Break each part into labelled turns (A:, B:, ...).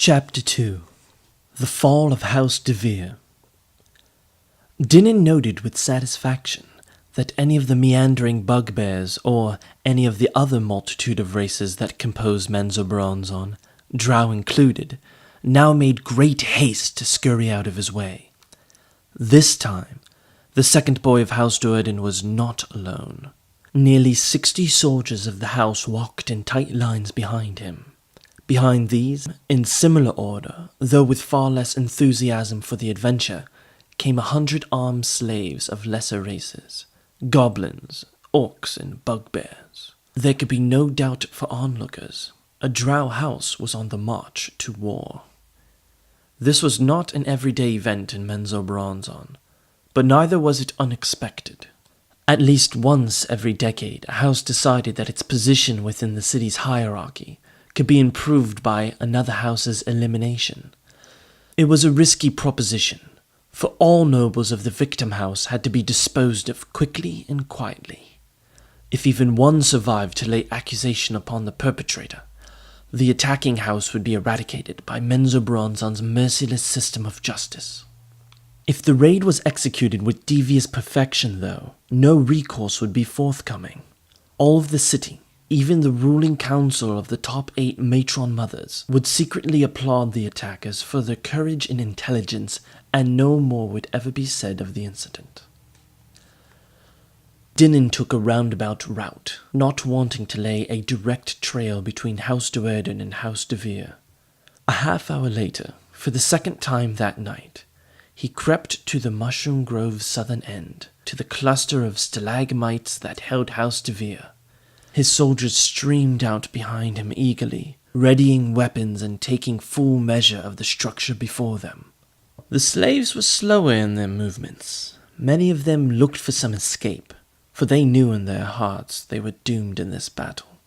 A: Chapter 2. The Fall of House DeVir. Dinnan noted with satisfaction that any of the meandering bugbears, or any of the other multitude of races that compose Menzoberranzan, drow included, now made great haste to scurry out of his way. This time, the second boy of House Do'Urden was not alone. Nearly 60 soldiers of the house walked in tight lines behind him. Behind these, in similar order, though with far less enthusiasm for the adventure, came 100 armed slaves of lesser races, goblins, orcs, and bugbears. There could be no doubt for onlookers. A drow house was on the march to war. This was not an everyday event in Menzoberranzan, but neither was it unexpected. At least once every decade, a house decided that its position within the city's hierarchy could be improved by another house's elimination. It was a risky proposition, for all nobles of the victim house had to be disposed of quickly and quietly. If even one survived to lay accusation upon the perpetrator, the attacking house would be eradicated by Menzoberranzan's merciless system of justice. If the raid was executed with devious perfection, though, no recourse would be forthcoming. All of the city, even the ruling council of the top 8 matron mothers, would secretly applaud the attackers for their courage and intelligence, and no more would ever be said of the incident. Dinnan took a roundabout route, not wanting to lay a direct trail between House Do'Urden and House DeVir. A half hour later, for the second time that night, he crept to the Mushroom Grove's southern end, to the cluster of stalagmites that held House DeVir. His soldiers streamed out behind him eagerly, readying weapons and taking full measure of the structure before them. The slaves were slower in their movements. Many of them looked for some escape, for they knew in their hearts they were doomed in this battle.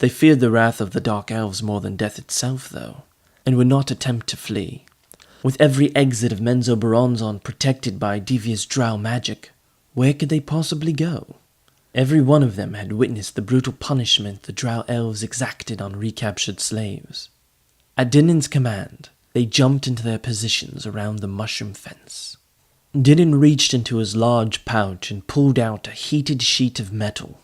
A: They feared the wrath of the Dark Elves more than death itself, though, and would not attempt to flee. With every exit of Menzoberranzan protected by devious drow magic, where could they possibly go? Every one of them had witnessed the brutal punishment the drow elves exacted on recaptured slaves. At Dinnan's command, they jumped into their positions around the mushroom fence. Dinnan reached into his large pouch and pulled out a heated sheet of metal.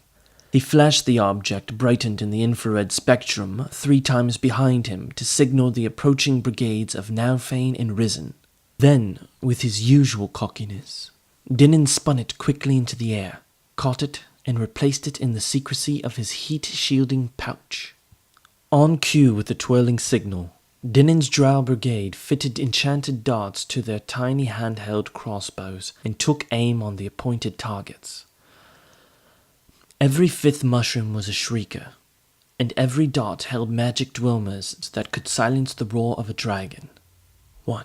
A: He flashed the object brightened in the infrared spectrum 3 times behind him to signal the approaching brigades of Zaknafein and Risen. Then, with his usual cockiness, Dinnan spun it quickly into the air, caught it, and replaced it in the secrecy of his heat-shielding pouch. On cue with the twirling signal, Dinnan's drow brigade fitted enchanted darts to their tiny handheld crossbows and took aim on the appointed targets. Every 5th mushroom was a shrieker, and every dart held magic dwellers that could silence the roar of a dragon. 1,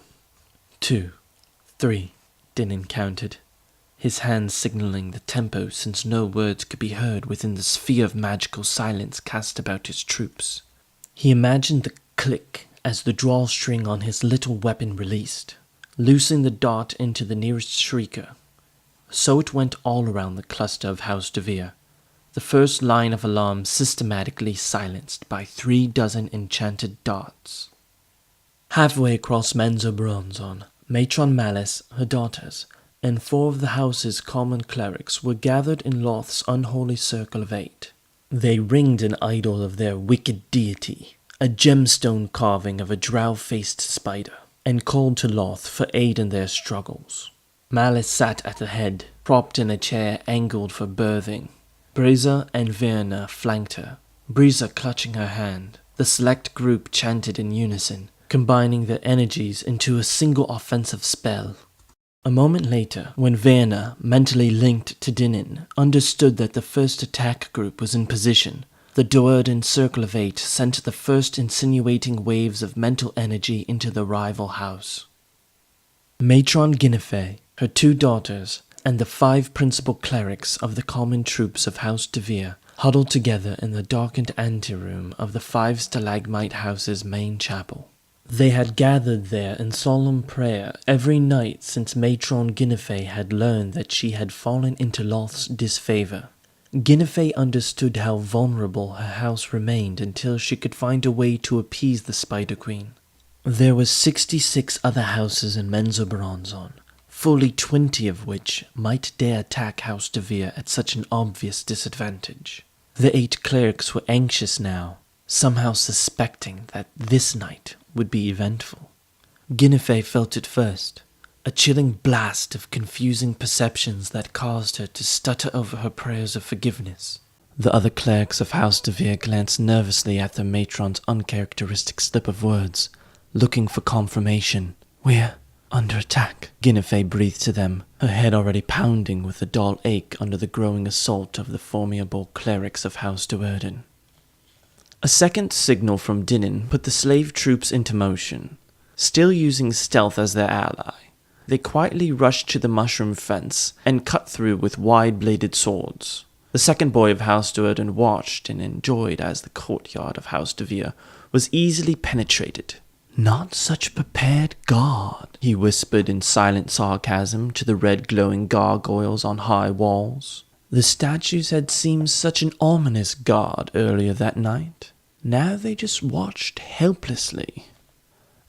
A: 2, 3, Dinnan counted, his hands signaling the tempo since no words could be heard within the sphere of magical silence cast about his troops. He imagined the click as the drawstring on his little weapon released, loosing the dart into the nearest shrieker. So it went all around the cluster of House DeVir, the first line of alarm systematically silenced by 3 dozen enchanted darts. Halfway across Menzoberranzan, Matron Malice, her daughters, and 4 of the house's common clerics were gathered in Loth's unholy circle of 8. They ringed an idol of their wicked deity, a gemstone carving of a drow-faced spider, and called to Loth for aid in their struggles. Malice sat at the head, propped in a chair angled for birthing. Brisa and Verna flanked her, Brisa clutching her hand. The select group chanted in unison, combining their energies into a single offensive spell. A moment later, when Verna, mentally linked to Dinnan, understood that the first attack group was in position, the Do'Urden Circle of 8 sent the first insinuating waves of mental energy into the rival house. Matron Zaknafein, her 2 daughters, and the 5 principal clerics of the common troops of House DeVir huddled together in the darkened anteroom of the 5 stalagmite house's main chapel. They had gathered there in solemn prayer every night since Matron Zaknafein had learned that she had fallen into Loth's disfavor. Zaknafein understood how vulnerable her house remained until she could find a way to appease the Spider Queen. There were 66 other houses in Menzoberranzon, fully 20 of which might dare attack House DeVir at such an obvious disadvantage. The 8 clerics were anxious now, somehow suspecting that this night would be eventful. Zaknafein felt it first, a chilling blast of confusing perceptions that caused her to stutter over her prayers of forgiveness. The other clerics of House DeVir glanced nervously at their matron's uncharacteristic slip of words, looking for confirmation. "We're under attack," Zaknafein breathed to them, her head already pounding with a dull ache under the growing assault of the formidable clerics of House Duerden. A second signal from Dinin put the slave troops into motion. Still using stealth as their ally, they quietly rushed to the mushroom fence and cut through with wide-bladed swords. The second boy of House Duerden watched and enjoyed as the courtyard of House DeVir was easily penetrated. "Not such prepared guard," he whispered in silent sarcasm to the red glowing gargoyles on high walls. The statues had seemed such an ominous guard earlier that night. Now they just watched helplessly.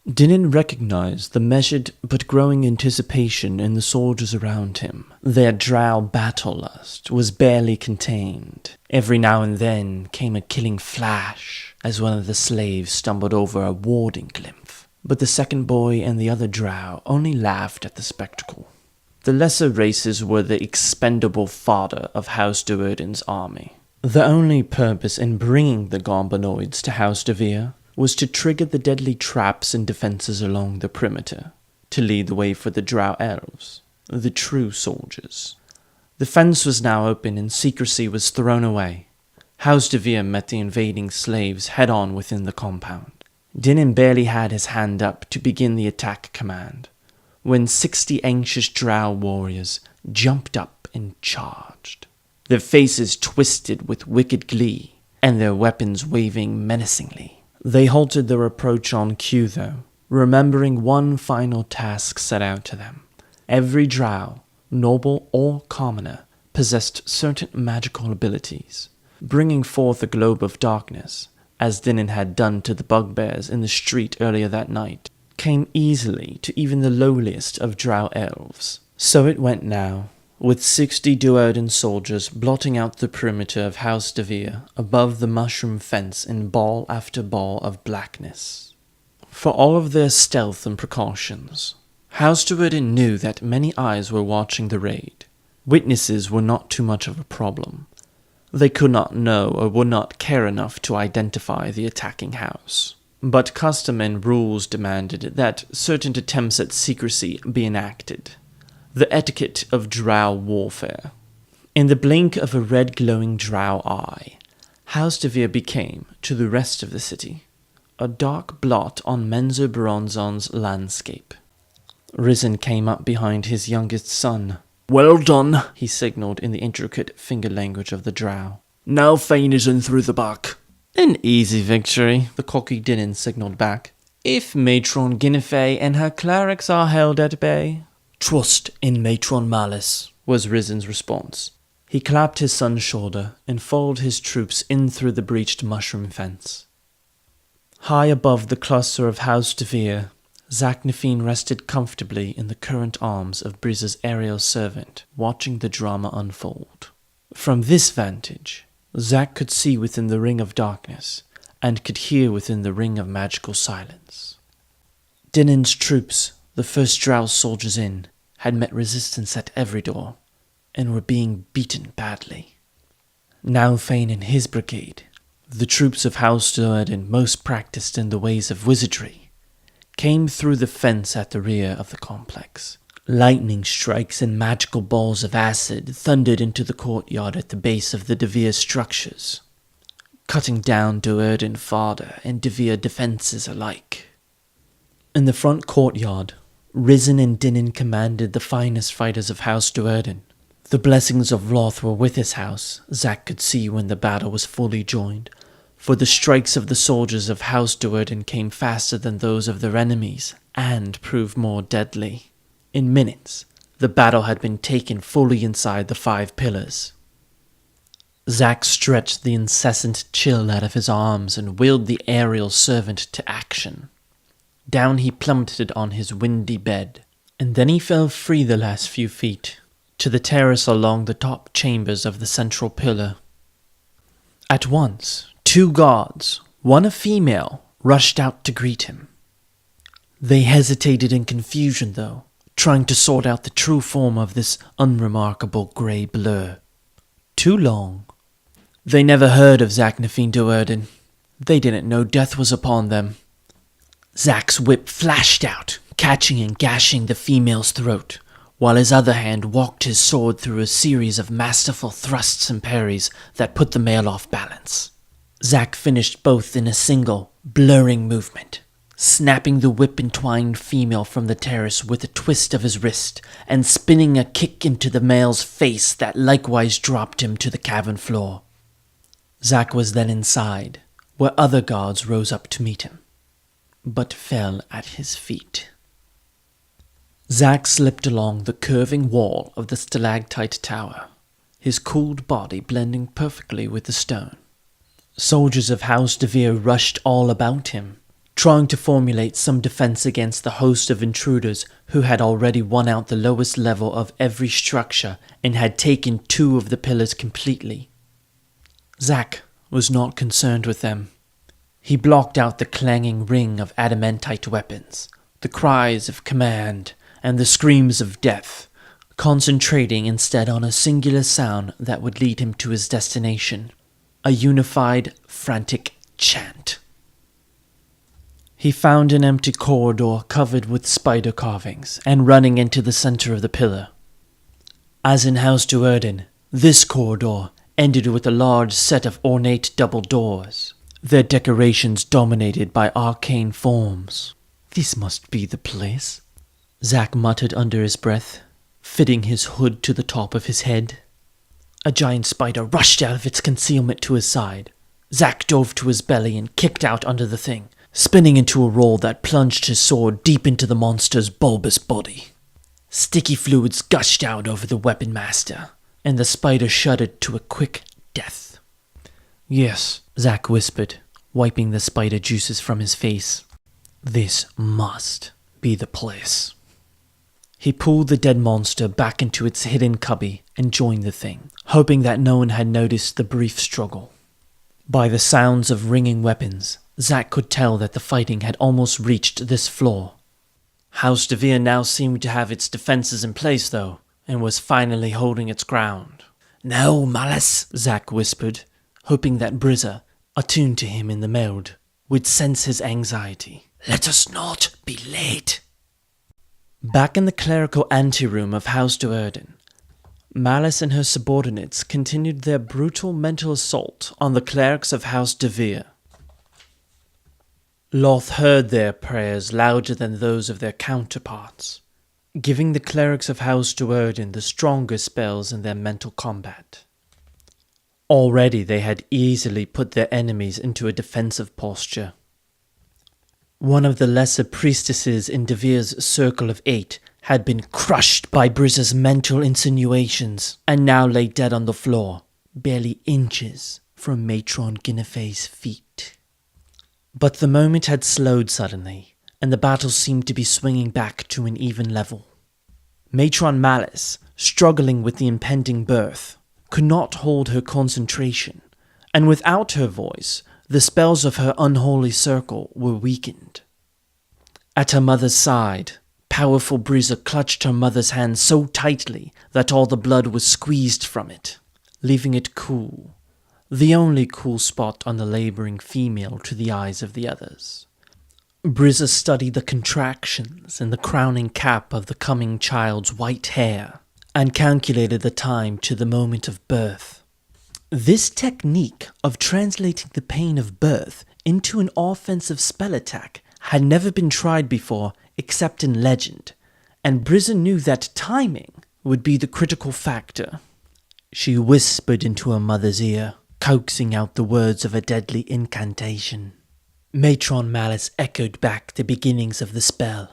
A: Dinin recognized the measured but growing anticipation in the soldiers around him. Their drow battle lust was barely contained. Every now and then came a killing flash as one of the slaves stumbled over a warding glymph, but the second boy and the other drow only laughed at the spectacle. The lesser races were the expendable fodder of House Duerden's army. The only purpose in bringing the goblinoids to House DeVir was to trigger the deadly traps and defenses along the perimeter, to lead the way for the drow elves, the true soldiers. The fence was now open and secrecy was thrown away. House DeVir met the invading slaves head-on within the compound. Dinin barely had his hand up to begin the attack command, when 60 anxious drow warriors jumped up and charged, their faces twisted with wicked glee, and their weapons waving menacingly. They halted their approach on cue, though, remembering one final task set out to them. Every drow, noble or commoner, possessed certain magical abilities. Bringing forth a globe of darkness, as Dinin had done to the bugbears in the street earlier that night, came easily to even the lowliest of drow elves. So it went now, with 60 Duerden soldiers blotting out the perimeter of House DeVir above the mushroom fence in ball after ball of blackness. For all of their stealth and precautions, House Duerden knew that many eyes were watching the raid. Witnesses were not too much of a problem. They could not know or would not care enough to identify the attacking house. But custom and rules demanded that certain attempts at secrecy be enacted. The etiquette of drow warfare. In the blink of a red glowing drow eye, House DeVir became, to the rest of the city, a dark blot on Menzoberranzon's landscape. Risen came up behind his youngest son. "Well done," he signalled in the intricate finger language of the drow. "Now Fein is in through the back." "An easy victory," the cocky Dinin signalled back, "if Matron Zaknafein and her clerics are held at bay." "Trust in Matron Malice," was Risen's response. He clapped his son's shoulder and followed his troops in through the breached mushroom fence. High above the cluster of House DeVir, Zaknafein rested comfortably in the current arms of Briza's aerial servant, watching the drama unfold. From this vantage, Zak could see within the ring of darkness, and could hear within the ring of magical silence. Dinin's troops, the first drow soldiers in, had met resistance at every door, and were being beaten badly. Now Fein and his brigade, the troops of House Duerden most practiced in the ways of wizardry, came through the fence at the rear of the complex. Lightning strikes and magical balls of acid thundered into the courtyard at the base of the DeVir structures, cutting down Duerden fodder and DeVir defenses alike. In the front courtyard, Risen and Dinin commanded the finest fighters of House Duerden. The blessings of Loth were with his house, Zak could see when the battle was fully joined, for the strikes of the soldiers of House Duerden came faster than those of their enemies, and proved more deadly. In minutes, the battle had been taken fully inside the 5 pillars. Zak stretched the incessant chill out of his arms and willed the aerial servant to action. Down he plummeted on his windy bed, and then he fell free the last few feet, to the terrace along the top chambers of the central pillar. At once, 2 guards, one a female, rushed out to greet him. They hesitated in confusion, though, trying to sort out the true form of this unremarkable grey blur. Too long. They never heard of Zaknafein Duerden. They didn't know death was upon them. Zak's whip flashed out, catching and gashing the female's throat, while his other hand walked his sword through a series of masterful thrusts and parries that put the male off balance. Zak finished both in a single, blurring movement, snapping the whip-entwined female from the terrace with a twist of his wrist, and spinning a kick into the male's face that likewise dropped him to the cavern floor. Zak was then inside, where other guards rose up to meet him, but fell at his feet. Zak slipped along the curving wall of the stalactite tower, his cooled body blending perfectly with the stone. Soldiers of House DeVir rushed all about him, trying to formulate some defense against the host of intruders who had already won out the lowest level of every structure and had taken 2 of the pillars completely. Zak was not concerned with them. He blocked out the clanging ring of adamantite weapons, the cries of command, and the screams of death, concentrating instead on a singular sound that would lead him to his destination, a unified, frantic chant. He found an empty corridor covered with spider carvings and running into the center of the pillar. As in House Duerden, this corridor ended with a large set of ornate double doors, their decorations dominated by arcane forms. "This must be the place," Zak muttered under his breath, fitting his hood to the top of his head. A giant spider rushed out of its concealment to his side. Zak dove to his belly and kicked out under the thing, spinning into a roll that plunged his sword deep into the monster's bulbous body. Sticky fluids gushed out over the weapon master, and the spider shuddered to a quick death. "Yes," Zak whispered, wiping the spider juices from his face. "This must be the place." He pulled the dead monster back into its hidden cubby and joined the thing, hoping that no one had noticed the brief struggle. By the sounds of ringing weapons, Zak could tell that the fighting had almost reached this floor. House DeVir now seemed to have its defenses in place, though, and was finally holding its ground. "No, Malice," Zak whispered, hoping that Brizza, attuned to him in the meld, would sense his anxiety. "Let us not be late." Back in the clerical anteroom of House Duerden, Malice and her subordinates continued their brutal mental assault on the clerics of House DeVir. Loth heard their prayers louder than those of their counterparts, giving the clerics of House Duerden the stronger spells in their mental combat. Already they had easily put their enemies into a defensive posture. One of the lesser priestesses in DeVir's Circle of 8 had been crushed by Brizza's mental insinuations, and now lay dead on the floor, barely inches from Matron Guinever's feet. But the moment had slowed suddenly, and the battle seemed to be swinging back to an even level. Matron Malice, struggling with the impending birth, could not hold her concentration, and without her voice, the spells of her unholy circle were weakened. At her mother's side, powerful Brizza clutched her mother's hand so tightly that all the blood was squeezed from it, leaving it cool, the only cool spot on the laboring female to the eyes of the others. Brizza studied the contractions in the crowning cap of the coming child's white hair, and calculated the time to the moment of birth. This technique of translating the pain of birth into an offensive spell attack had never been tried before except in legend, and Brizza knew that timing would be the critical factor. She whispered into her mother's ear, coaxing out the words of a deadly incantation. Matron Malice echoed back the beginnings of the spell,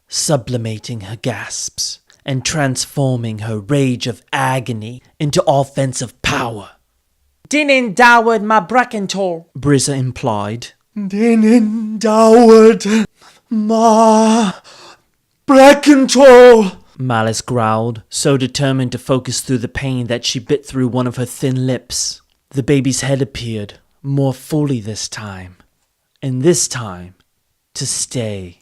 A: sublimating her gasps and transforming her rage of agony into offensive power. "Din endowed my Brackentor," Brizza implied. "Din endowed,"
B: Ma, black control!
A: Malice growled, so determined to focus through the pain that she bit through one of her thin lips. The baby's head appeared, more fully this time. And this time, to stay.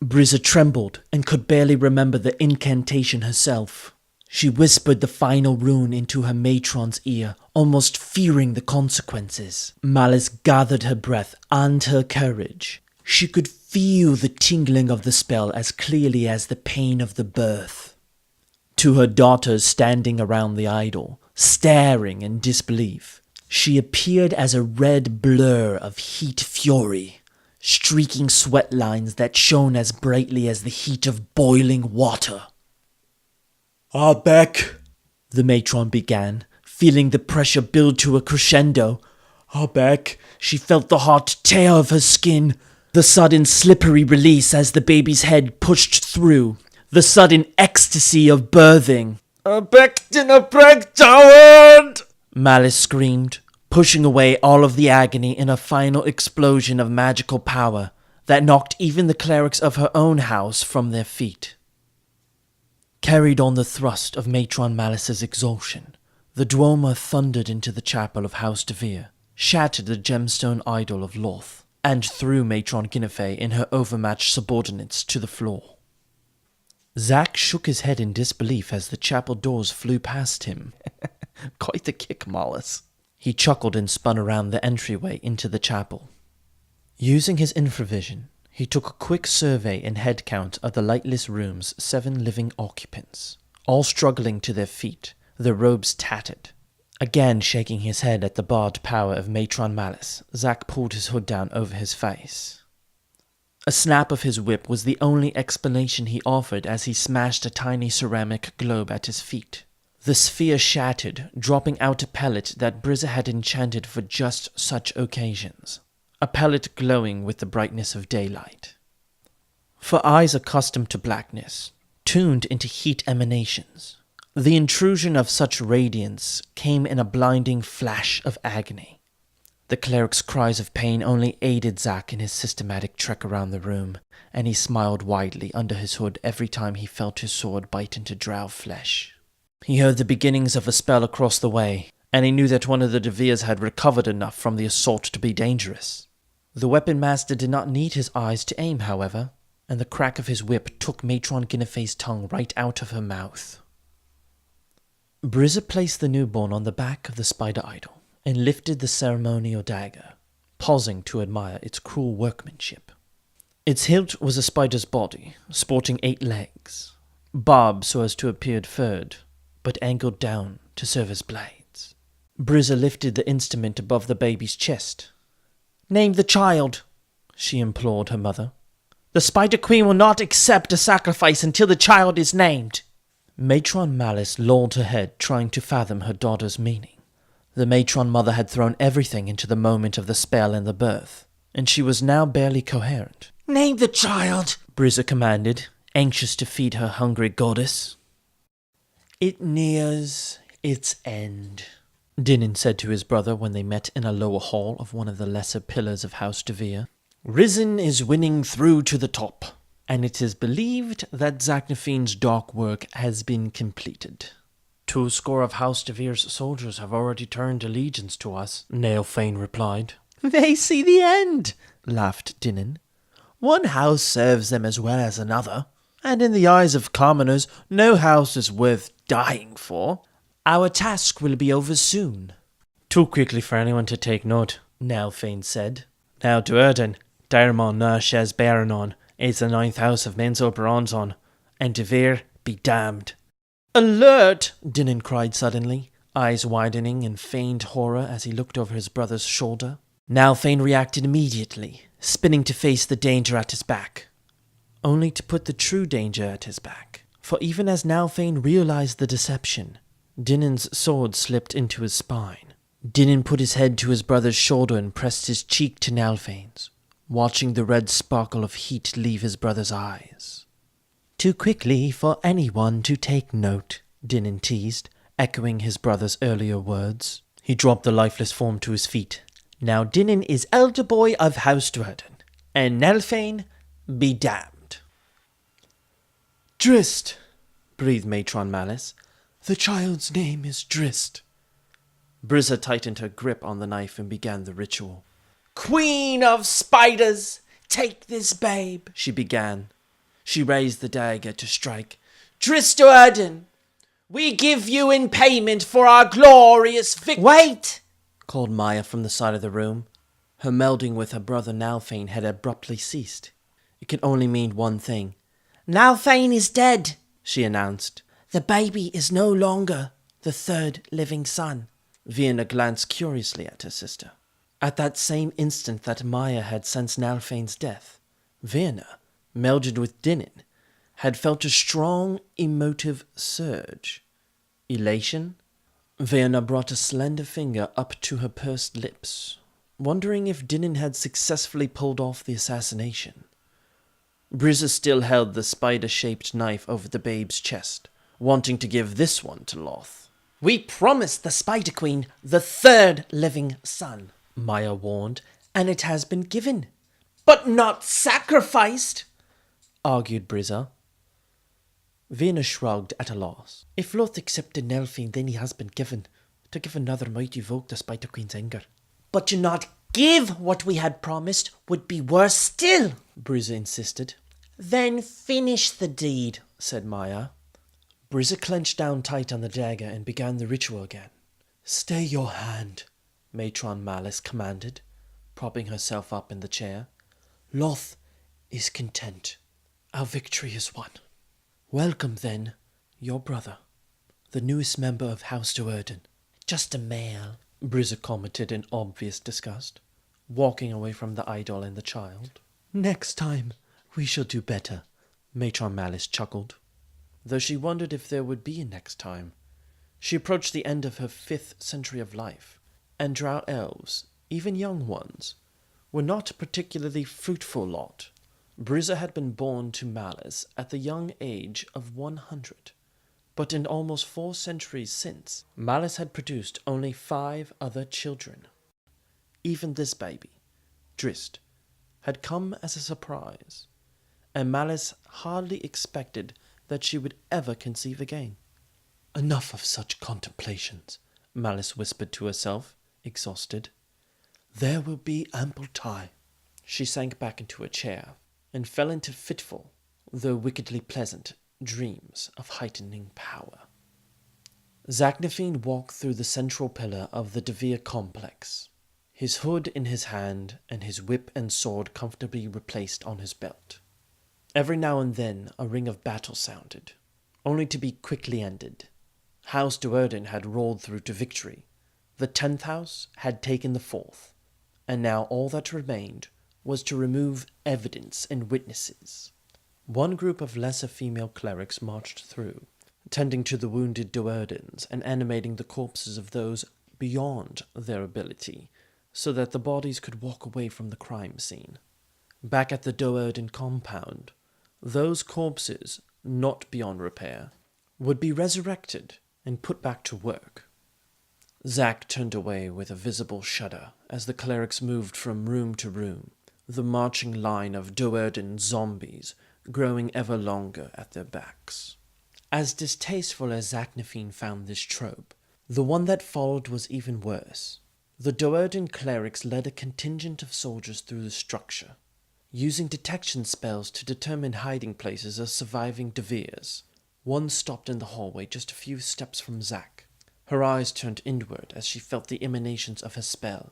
A: Briza trembled and could barely remember the incantation herself. She whispered the final rune into her matron's ear, almost fearing the consequences. Malice gathered her breath and her courage. She could feel the tingling of the spell as clearly as the pain of the birth. To her daughters standing around the idol, staring in disbelief, she appeared as a red blur of heat fury, streaking sweat lines that shone as brightly as the heat of boiling water.
B: Beck,
A: the matron began, feeling the pressure build to a crescendo.
B: Beck,
A: she felt the heart tear of her skin, the sudden slippery release as the baby's head pushed through, the sudden ecstasy of birthing.
B: Beck didn't break down!
A: Malice screamed, pushing away all of the agony in a final explosion of magical power that knocked even the clerics of her own house from their feet. Carried on the thrust of Matron Malice's exhaustion, the Duomo thundered into the chapel of House DeVir, shattered the gemstone idol of Loth, and threw Matron Zaknafein and her overmatched subordinates to the floor. Zack shook his head in disbelief as the chapel doors flew past him. Quite the kick, Malice. He chuckled and spun around the entryway into the chapel. Using his infravision, he took a quick survey and head count of the lightless room's 7 living occupants, all struggling to their feet, their robes tattered. Again shaking his head at the barred power of Matron Malice, Zack pulled his hood down over his face. A snap of his whip was the only explanation he offered as he smashed a tiny ceramic globe at his feet. The sphere shattered, dropping out a pellet that Briza had enchanted for just such occasions. A pellet glowing with the brightness of daylight. For eyes accustomed to blackness, tuned into heat emanations, the intrusion of such radiance came in a blinding flash of agony. The cleric's cries of pain only aided Zack in his systematic trek around the room, and he smiled widely under his hood every time he felt his sword bite into drow flesh. He heard the beginnings of a spell across the way, and he knew that one of the DeVirs had recovered enough from the assault to be dangerous. The weapon master did not need his eyes to aim, however, and the crack of his whip took Matron Zaknafein's tongue right out of her mouth. Briza placed the newborn on the back of the spider idol and lifted the ceremonial dagger, pausing to admire its cruel workmanship. Its hilt was a spider's body, sporting 8 legs, barbed so as to appear furred, but angled down to serve as blades. Briza lifted the instrument above the baby's chest. "Name the child," she implored her mother. "The Spider Queen will not accept a sacrifice until the child is named." Matron Malice lolled her head, trying to fathom her daughter's meaning. The matron mother had thrown everything into the moment of the spell and the birth, and she was now barely coherent.
B: "Name the child,"
A: Briza commanded, anxious to feed her hungry goddess. "It nears its end," Dinan said to his brother when they met in a lower hall of one of the lesser pillars of House DeVir. "Risen is winning through to the top, and it is believed that Zaknafein's dark work has been completed. 2 score of House DeVir's soldiers have already turned allegiance to us," Nailfein replied. "They see the end," laughed Dinan. "One house serves them as well as another, and in the eyes of commoners, no house is worth dying for. Our task will be over soon." "Too quickly for anyone to take note," Nailfein said. "Now to Erden, Diarmon na Shez Baranon is the 9th house of Men's Operonson, and DeVir be damned." "Alert!" Dinan cried suddenly, eyes widening in feigned horror as he looked over his brother's shoulder. Nailfein reacted immediately, spinning to face the danger at his back, only to put the true danger at his back. For even as Nailfein realized the deception, Dinan's sword slipped into his spine. Dinan put his head to his brother's shoulder and pressed his cheek to Nailfein's, watching the red sparkle of heat leave his brother's eyes. "Too quickly for anyone to take note," Dinan teased, echoing his brother's earlier words. He dropped the lifeless form to his feet. "Now Dinan is elder boy of House Duerden, and Nailfein Be damned. Drist, breathed Matron Malice. The child's name is Drist. Brizza tightened her grip on the knife and began the ritual. Queen of spiders, take this babe, she began. She raised the dagger to strike. Drist Do'Urden, we give you in payment for our glorious victory. Wait, called Maya from the side of the room. Her melding with her brother Nalfane had abruptly ceased. It could only mean one thing. Nalfane is dead, she announced. The baby is no longer the third living son. Vienna glanced curiously at her sister. At that same instant that Maya had sensed Nalfane's death, Vienna, melded with Dinin, had felt a strong emotive surge. Elation? Vienna brought a slender finger up to her pursed lips, wondering if Dinin had successfully pulled off the assassination. Brizza still held the spider-shaped knife over the babe's chest, wanting to give this one to Loth. We promised the Spider Queen the third living son, Maya warned, and it has been given. But not sacrificed, argued Brizza. Vienna shrugged at a loss. If Loth accepted Nelfine, then he has been given, to give another might evoke the Spider Queen's anger. But to not give what we had promised would be worse still, Brizza insisted. Then finish the deed, said Maya. Brizza clenched down tight on the dagger and began the ritual again. Stay your hand, Matron Malice commanded, propping herself up in the chair. Loth is content. Our victory is won. Welcome, then, your brother, the newest member of House Do'Urden. Just a male, Brizza commented in obvious disgust, walking away from the idol and the child. Next time, we shall do better, Matron Malice chuckled, though she wondered if there would be a next time. She approached the end of her 5th century of life, and drow elves, even young ones, were not a particularly fruitful lot. Brizza had been born to Malice at the young age of 100, but in almost 4 centuries since, Malice had produced only 5 other children. Even this baby, Drist, had come as a surprise, and Malice hardly expected that she would ever conceive again. Enough of such contemplations, Malice whispered to herself, exhausted. There will be ample time. She sank back into a chair and fell into fitful, though wickedly pleasant, dreams of heightening power. Zaknafein walked through the central pillar of the DeVir complex, his hood in his hand and his whip and sword comfortably replaced on his belt. Every now and then a ring of battle sounded, only to be quickly ended. House Do'Urden had rolled through to victory. The 10th house had taken the 4th, and now all that remained was to remove evidence and witnesses. One group of lesser female clerics marched through, tending to the wounded Do'Urdens and animating the corpses of those beyond their ability, so that the bodies could walk away from the crime scene. Back at the Do'Urden compound, those corpses, not beyond repair, would be resurrected and put back to work. Zack turned away with a visible shudder as the clerics moved from room to room, the marching line of Do'Urden zombies growing ever longer at their backs. As distasteful as Zaknafein found this trope, the one that followed was even worse. The Do'Urden clerics led a contingent of soldiers through the structure, using detection spells to determine hiding places of surviving DeVirs. One stopped in the hallway just a few steps from Zack. Her eyes turned inward as she felt the emanations of her spell.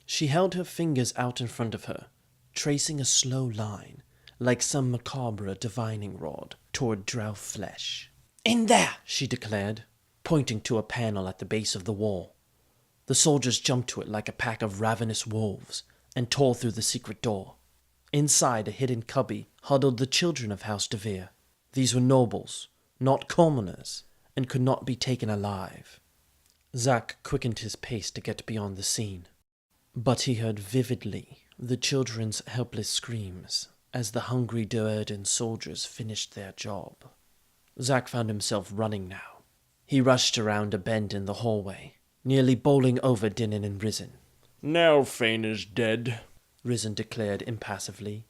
A: She held her fingers out in front of her, tracing a slow line, like some macabre divining rod, toward drow flesh. In there, she declared, pointing to a panel at the base of the wall. The soldiers jumped to it like a pack of ravenous wolves, and tore through the secret door. Inside a hidden cubby huddled the children of House DeVir. These were nobles, not commoners, and could not be taken alive. Zack quickened his pace to get beyond the scene, but he heard vividly the children's helpless screams as the hungry Do'Urden soldiers finished their job. Zack found himself running now. He rushed around a bend in the hallway, nearly bowling over Dinin and Risen.
B: Now Fane is dead,
A: Risen declared impassively.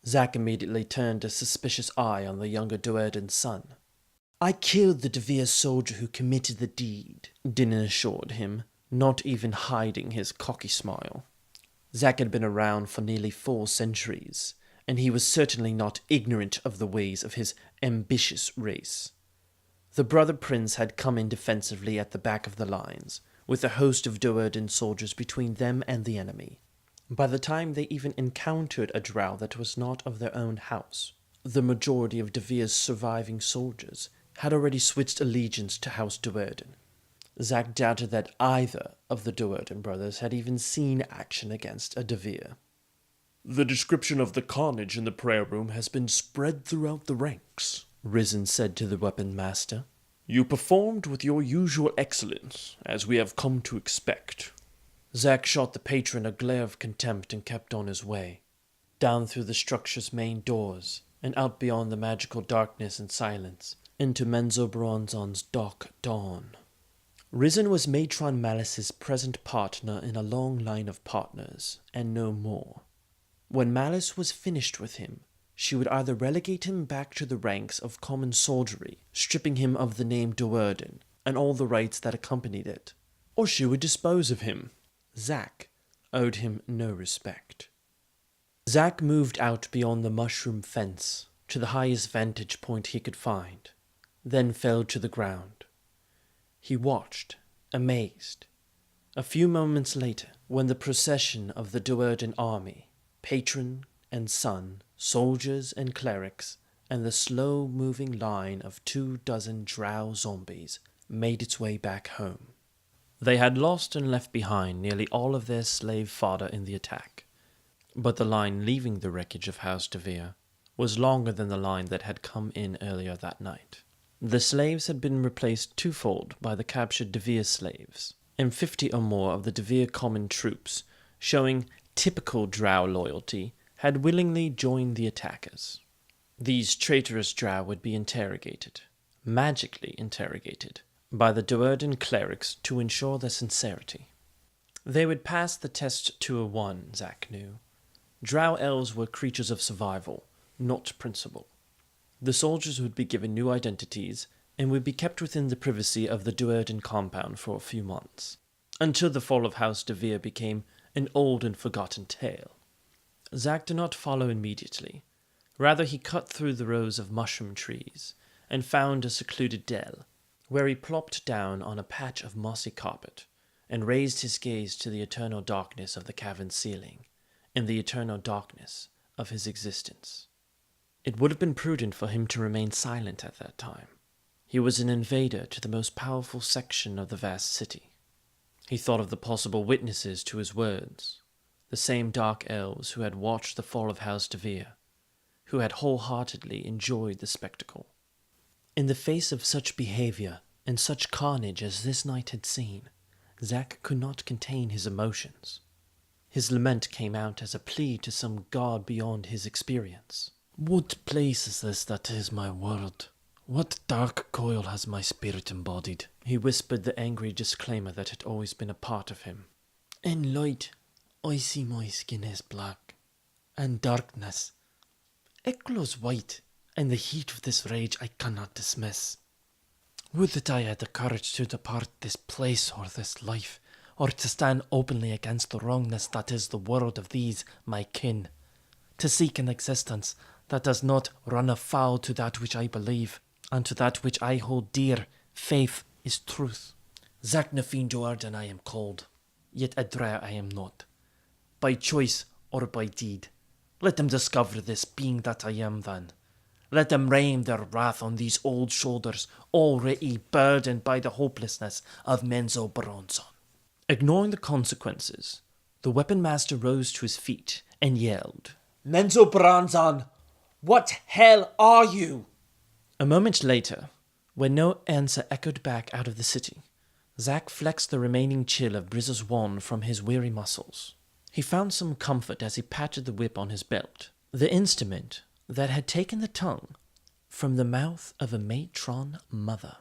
A: Zak immediately turned a suspicious eye on the younger Duerden's son. "I killed the DeVir soldier who committed the deed," Dinan assured him, not even hiding his cocky smile. Zak had been around for nearly 4 centuries, and he was certainly not ignorant of the ways of his ambitious race. The brother prince had come in defensively at the back of the lines, with a host of Duerden soldiers between them and the enemy. By the time they even encountered a drow that was not of their own house, the majority of DeVir's surviving soldiers had already switched allegiance to House Duerden. Zak doubted that either of the Duerden brothers had even seen action against a DeVir.
B: The description of the carnage in the prayer room has been spread throughout the ranks,
A: Risen said to the weapon master.
B: You performed with your usual excellence, as we have come to expect.
A: Zak shot the patron a glare of contempt and kept on his way, down through the structure's main doors, and out beyond the magical darkness and silence, into Menzoberranzan's dark dawn. Risen was Matron Malice's present partner in a long line of partners, and no more. When Malice was finished with him, she would either relegate him back to the ranks of common soldiery, stripping him of the name Duerden and all the rights that accompanied it, or she would dispose of him. Zak owed him no respect. Zak moved out beyond the mushroom fence to the highest vantage point he could find, then fell to the ground. He watched, amazed. A few moments later, when the procession of the Duerden army, patron and son, soldiers and clerics, and the slow-moving line of 24 drow zombies made its way back home. They had lost and left behind nearly all of their slave fodder in the attack, but the line leaving the wreckage of House DeVir was longer than the line that had come in earlier that night. The slaves had been replaced twofold by the captured DeVir slaves, and 50 or more of the DeVir common troops, showing typical drow loyalty, had willingly joined the attackers. These traitorous drow would be interrogated, magically interrogated, by the Duerden clerics to ensure their sincerity. They would pass the test 201, Zak knew. Drow elves were creatures of survival, not principle. The soldiers would be given new identities and would be kept within the privacy of the Duerden compound for a few months, until the fall of House DeVir became an old and forgotten tale. Zak did not follow immediately. Rather, he cut through the rows of mushroom trees and found a secluded dell, where he plopped down on a patch of mossy carpet and raised his gaze to the eternal darkness of the cavern ceiling and the eternal darkness of his existence. It would have been prudent for him to remain silent at that time. He was an invader to the most powerful section of the vast city. He thought of the possible witnesses to his words, the same dark elves who had watched the fall of House DeVir, who had wholeheartedly enjoyed the spectacle. In the face of such behavior and such carnage as this night had seen, Zak could not contain his emotions. His lament came out as a plea to some god beyond his experience. "What place is this that is my world? What dark coil has my spirit embodied?" He whispered the angry disclaimer that had always been a part of him. "In light, I see my skin is black, and darkness, it glows white, and the heat of this rage I cannot dismiss. Would that I had the courage to depart this place or this life, or to stand openly against the wrongness that is the world of these my kin, to seek an existence that does not run afoul to that which I believe, and to that which I hold dear. Faith is truth. Zaknafein Duerden I am called, yet a drow I am not, by choice or by deed. Let them discover this being that I am then. Let them rain their wrath on these old shoulders, already burdened by the hopelessness of Menzoberranzan." Ignoring the consequences, the weapon master rose to his feet and yelled, "Menzoberranzan, what hell are you?" A moment later, when no answer echoed back out of the city, Zak flexed the remaining chill of Brizz's wand from his weary muscles. He found some comfort as he patted the whip on his belt, the instrument that had taken the tongue from the mouth of a matron mother.